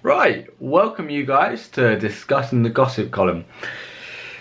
Right, welcome you guys to Discussing the Gossip Column.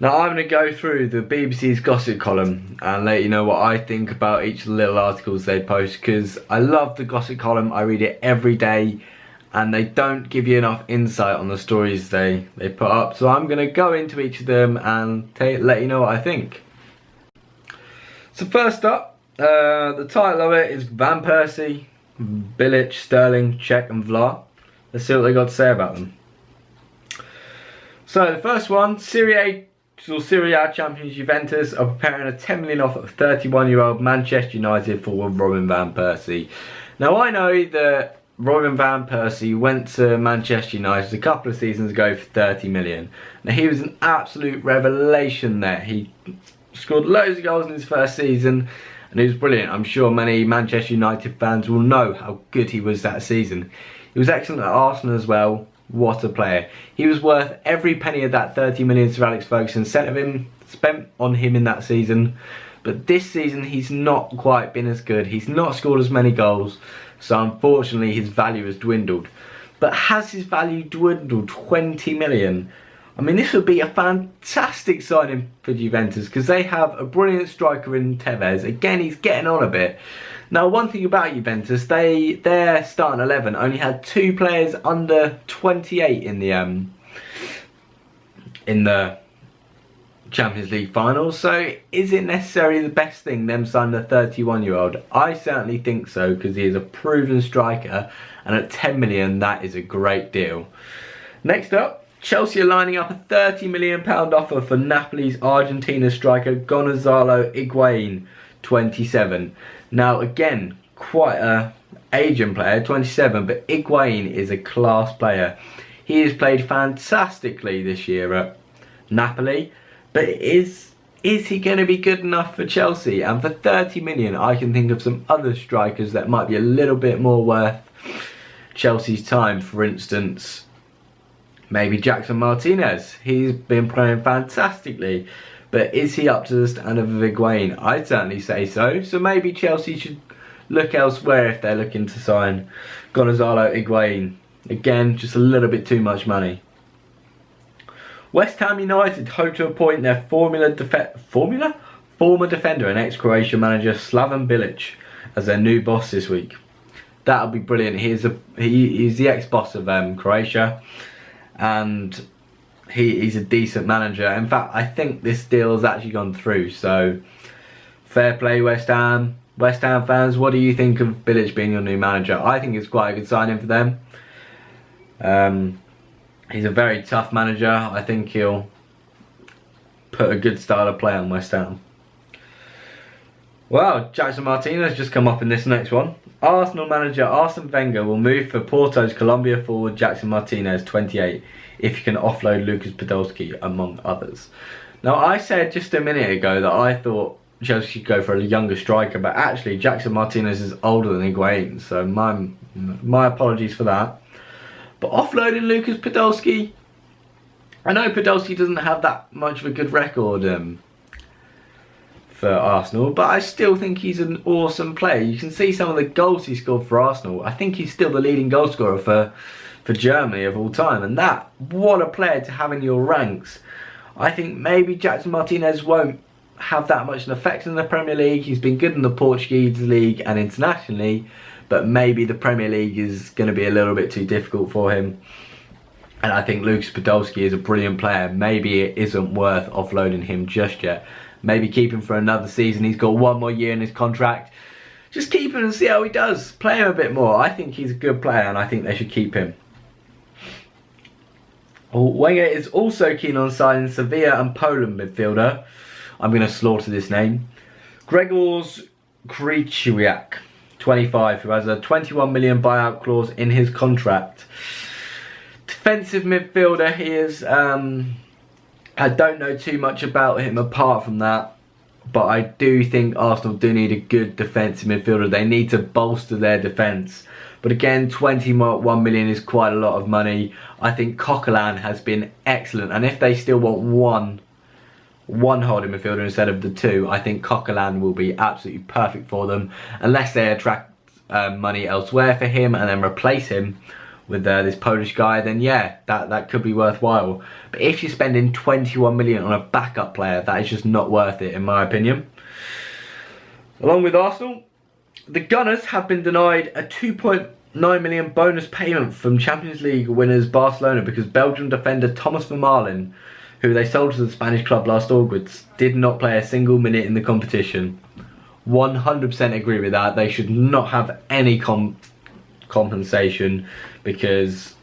Now I'm going to go through the BBC's Gossip Column and let you know what I think about each of the little articles they post, because I love the Gossip Column. I read it every day and they don't give you enough insight on the stories they put up. So I'm going to go into each of them and let you know what I think. So first up, the title of it is Van Persie, Bilic, Sterling, Cech and Vlaar. Let's see what they got to say about them. So the first one, Serie A champions Juventus are preparing a 10 million offer of 31-year-old Manchester United for Robin Van Persie. Now I know that Robin Van Persie went to Manchester United a couple of seasons ago for 30 million. Now he was an absolute revelation there. He scored loads of goals in his first season and he was brilliant. I'm sure many Manchester United fans will know how good he was that season. He was excellent at Arsenal as well. What a player. He was worth every penny of that 30 million Sir Alex Ferguson spent on him in that season. But this season he's not quite been as good. He's not scored as many goals. So unfortunately his value has dwindled. But has his value dwindled 20 million? I mean, this would be a fantastic signing for Juventus because they have a brilliant striker in Tevez. Again, he's getting on a bit. Now, one thing about Juventus, their starting 11 only had 2 players under 28 in the Champions League finals. So, is it necessarily the best thing them signing a 31-year-old? I certainly think so because he is a proven striker, and at 10 million, that is a great deal. Next up, Chelsea are lining up a £30 million offer for Napoli's Argentina striker Gonzalo Higuain, 27. Now again, quite a aging player, 27, but Higuain is a class player. He has played fantastically this year at Napoli, but is he going to be good enough for Chelsea? And for 30 million, I can think of some other strikers that might be a little bit more worth Chelsea's time. For instance, maybe Jackson Martinez. He's been playing fantastically. But is he up to the standard of Higuain? I'd certainly say so. So maybe Chelsea should look elsewhere if they're looking to sign Gonzalo Higuain. Again, just a little bit too much money. West Ham United hope to appoint their former defender and ex-Croatian manager Slaven Bilic as their new boss this week. That would be brilliant. He's the ex-boss of Croatia, and he's a decent manager. In fact, I think this deal has actually gone through, so fair play West Ham. West Ham fans, what do you think of Bilic being your new manager? I think it's quite a good signing for them. He's a very tough manager. I think he'll put a good style of play on West Ham. Well, Jackson Martinez just come up in this next one. Arsenal manager Arsene Wenger will move for Porto's Colombia forward Jackson Martinez, 28, if you can offload Lucas Podolski, among others. Now, I said just a minute ago that I thought Chelsea should go for a younger striker, but actually Jackson Martinez is older than Higuain, so my apologies for that. But offloading Lucas Podolski, I know Podolski doesn't have that much of a good record for Arsenal, but I still think he's an awesome player. You can see some of the goals he scored for Arsenal. I think he's still the leading goal scorer for Germany of all time, and what a player to have in your ranks. I think maybe Jackson Martinez won't have that much an effect in the Premier League. He's been good in the Portuguese league and internationally, but maybe the Premier League is going to be a little bit too difficult for him. And I think Lucas Podolski is a brilliant player. Maybe it isn't worth offloading him just yet. Maybe keep him for another season. He's got 1 more year in his contract. Just keep him and see how he does. Play him a bit more. I think he's a good player and I think they should keep him. Wenger is also keen on signing Sevilla and Poland midfielder, I'm going to slaughter this name, Grzegorz Krychowiak, 25, who has a 21 million buyout clause in his contract. Defensive midfielder, he is, I don't know too much about him apart from that, but I do think Arsenal do need a good defensive midfielder. They need to bolster their defence. But again, 21 million is quite a lot of money. I think Coquelin has been excellent, and if they still want one holding midfielder instead of the 2, I think Coquelin will be absolutely perfect for them, unless they attract money elsewhere for him and then replace him with this Polish guy, then yeah, that could be worthwhile. But if you're spending 21 million on a backup player, that is just not worth it in my opinion. Along with Arsenal, the Gunners have been denied a 2.9 million bonus payment from Champions League winners Barcelona because Belgian defender Thomas Vermaelen, who they sold to the Spanish club last August, did not play a single minute in the competition. 100% agree with that. They should not have any compensation because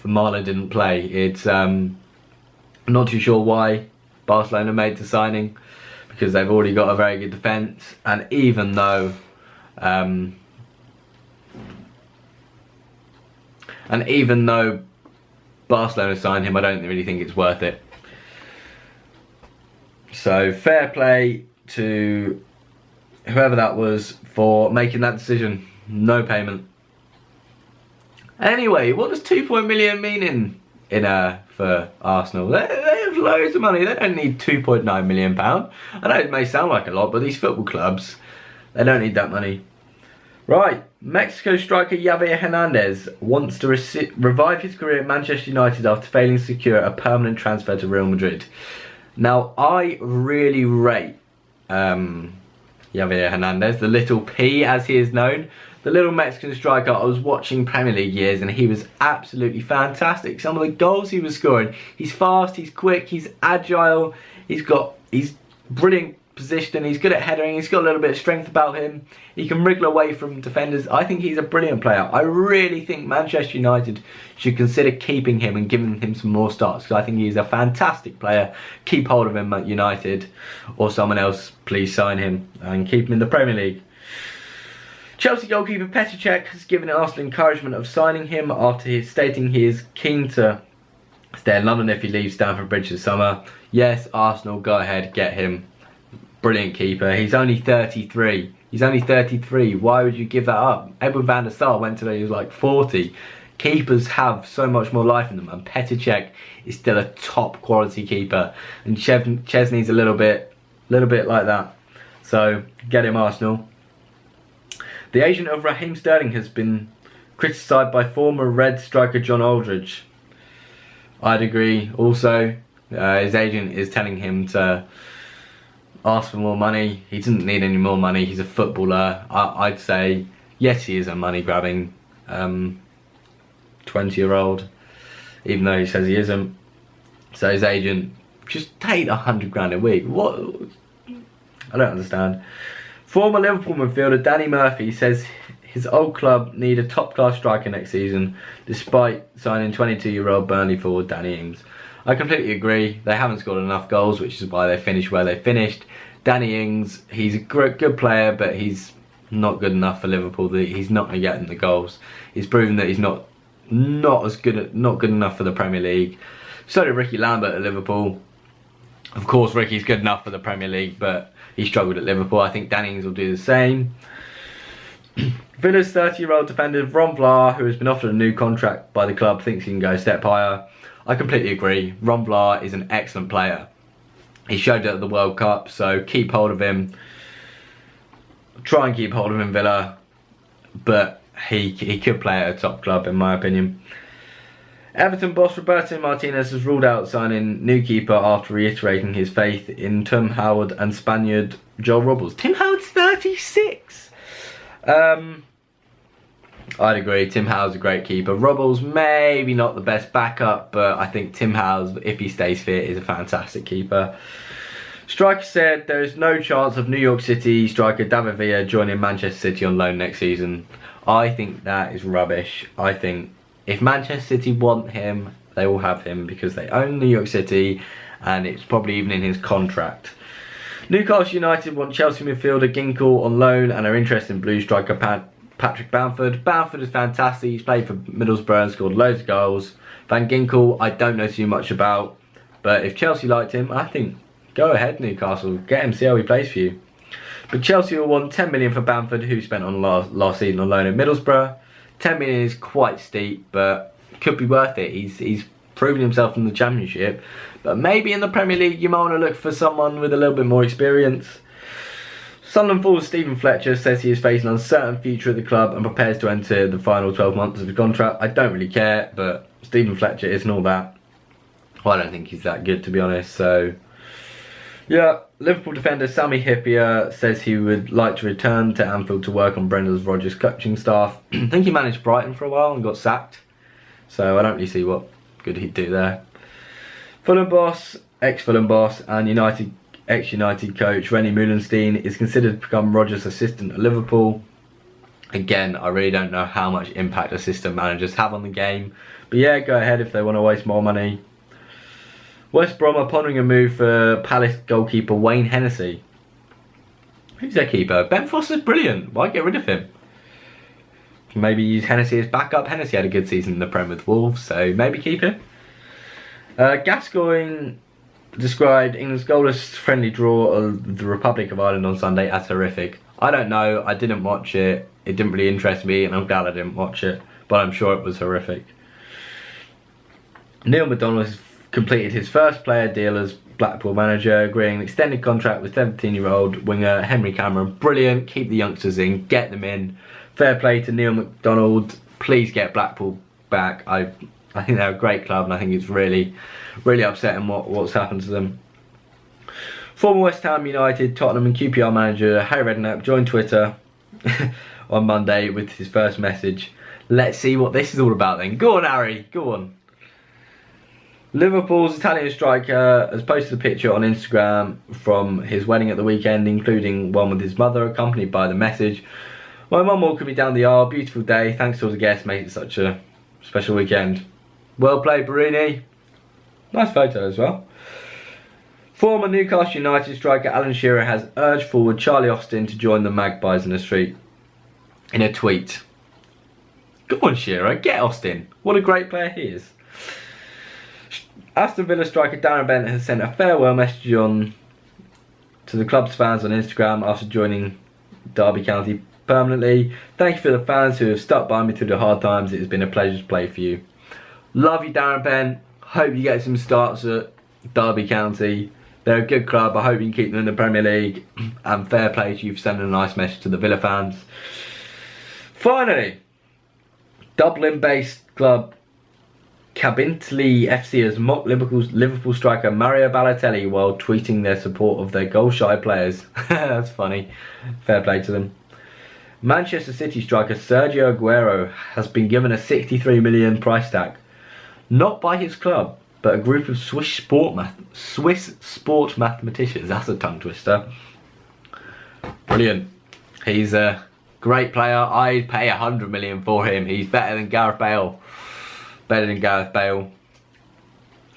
Vermaelen didn't play. It's not too sure why Barcelona made the signing, because they've already got a very good defence, and even though Barcelona signed him, I don't really think it's worth it. So fair play to whoever that was for making that decision. No payment. Anyway, what does 2 million mean for Arsenal? They have loads of money. They don't need £2.9 million. I know it may sound like a lot, but these football clubs, they don't need that money. Right, Mexico striker Javier Hernandez wants to revive his career at Manchester United after failing to secure a permanent transfer to Real Madrid. Now, I really rate Javier Hernandez, the little P as he is known. The little Mexican striker, I was watching Premier League years and he was absolutely fantastic. Some of the goals he was scoring, he's fast, he's quick, he's agile, he's brilliant positioning, he's good at headering, he's got a little bit of strength about him. He can wriggle away from defenders. I think he's a brilliant player. I really think Manchester United should consider keeping him and giving him some more starts, because I think he's a fantastic player. Keep hold of him at United, or someone else, please sign him and keep him in the Premier League. Chelsea goalkeeper Petr Cech has given Arsenal encouragement of signing him after stating he is keen to stay in London if he leaves Stamford Bridge this summer. Yes, Arsenal, go ahead, get him. Brilliant keeper. He's only 33. He's only 33. Why would you give that up? Edwin van der Sar went till he was like 40. Keepers have so much more life in them, and Petr Cech is still a top quality keeper. And Chesney's a little bit like that. So get him, Arsenal. The agent of Raheem Sterling has been criticised by former Red striker John Aldridge. I'd agree. Also, his agent is telling him to ask for more money. He doesn't need any more money. He's a footballer. I'd say, yes, he is a money-grabbing 20-year-old, even though he says he isn't. So his agent, just take 100 grand a week. What? I don't understand. Former Liverpool midfielder Danny Murphy says his old club need a top-class striker next season, despite signing 22-year-old Burnley forward Danny Ings. I completely agree. They haven't scored enough goals, which is why they finished where they finished. Danny Ings, he's a good player, but he's not good enough for Liverpool. He's not going to get them the goals. He's proven that he's not good enough for the Premier League. So did Ricky Lambert at Liverpool. Of course, Ricky's good enough for the Premier League, but he struggled at Liverpool. I think Danny Ings will do the same. Villa's 30-year-old defender Ron Vlaar, who has been offered a new contract by the club, thinks he can go a step higher. I completely agree. Ron Vlaar is an excellent player. He showed it at the World Cup, so keep hold of him. Try and keep hold of him, Villa, but he could play at a top club, in my opinion. Everton boss Roberto Martinez has ruled out signing new keeper after reiterating his faith in Tim Howard and Spaniard Joel Robles. Tim Howard's 36. I'd agree. Tim Howard's a great keeper. Robles maybe not the best backup, but I think Tim Howard, if he stays fit, is a fantastic keeper. Striker said there is no chance of New York City striker David Villa joining Manchester City on loan next season. I think that is rubbish. I think if Manchester City want him, they will have him because they own New York City and it's probably even in his contract. Newcastle United want Chelsea midfielder Ginkel on loan and are interested in blue striker Patrick Bamford. Bamford is fantastic. He's played for Middlesbrough and scored loads of goals. Van Ginkel, I don't know too much about, but if Chelsea liked him, I think go ahead, Newcastle. Get him, see how he plays for you. But Chelsea will want 10 million for Bamford, who spent on last season on loan at Middlesbrough. 10 million is quite steep, but could be worth it. He's proven himself in the Championship, but maybe in the Premier League you might want to look for someone with a little bit more experience. Sunderland Falls Stephen Fletcher says he is facing an uncertain future at the club and prepares to enter the final 12 months of the contract. I don't really care, but Stephen Fletcher isn't all that. Well, I don't think he's that good, to be honest. So, yeah, Liverpool defender Sami Hyypiä says he would like to return to Anfield to work on Brendan Rodgers' coaching staff. I think he managed Brighton for a while and got sacked. So I don't really see what good he'd do there. Fulham boss, ex-Fulham boss and ex-United coach Rennie Meulenstein is considered to become Rodgers' assistant at Liverpool. Again, I really don't know how much impact assistant managers have on the game. But yeah, go ahead if they want to waste more money. West Brom are pondering a move for Palace goalkeeper Wayne Hennessy. Who's their keeper? Ben Foster's brilliant. Why get rid of him? Maybe use Hennessy as backup. Hennessy had a good season in the Prem with Wolves, so maybe keep him. Gascoigne described England's goalless friendly draw of the Republic of Ireland on Sunday as horrific. I don't know. I didn't watch it. It didn't really interest me, and I'm glad I didn't watch it. But I'm sure it was horrific. Neil McDonald has completed his first player deal as Blackpool manager, agreeing an extended contract with 17-year-old winger Henry Cameron. Brilliant. Keep the youngsters in. Get them in. Fair play to Neil McDonald. Please get Blackpool back. I think they're a great club, and I think it's really upsetting what's happened to them. Former West Ham United, Tottenham and QPR manager Harry Redknapp joined Twitter on Monday with his first message. Let's see what this is all about then. Go on, Harry. Go on. Liverpool's Italian striker has posted a picture on Instagram from his wedding at the weekend, including one with his mother, accompanied by the message: "My mum walking me down the aisle, beautiful day, thanks to all the guests, made it such a special weekend." Well played, Barini. Nice photo as well. Former Newcastle United striker Alan Shearer has urged forward Charlie Austin to join the Magpies in the street. In a tweet. Go on, Shearer, get Austin. What a great player he is. Aston Villa striker Darren Bent has sent a farewell message to the club's fans on Instagram after joining Derby County permanently. "Thank you for the fans who have stuck by me through the hard times. It has been a pleasure to play for you." Love you, Darren Bent. Hope you get some starts at Derby County. They're a good club. I hope you can keep them in the Premier League. And fair play to you for sending a nice message to the Villa fans. Finally, Dublin-based club Cabinteely FC has mocked Liverpool striker Mario Balotelli while tweeting their support of their goal-shy players. That's funny. Fair play to them. Manchester City striker Sergio Aguero has been given a 63 million price tag. Not by his club, but a group of Swiss sport mathematicians. That's a tongue twister. Brilliant. He's a great player. I'd pay 100 million for him. He's better than Gareth Bale.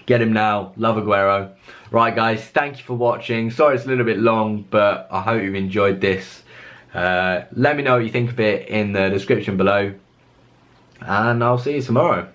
Get him now. Love Aguero. Right, guys, thank you for watching. Sorry it's a little bit long, but I hope you've enjoyed this. Let me know what you think of it in the description below, and I'll see you tomorrow.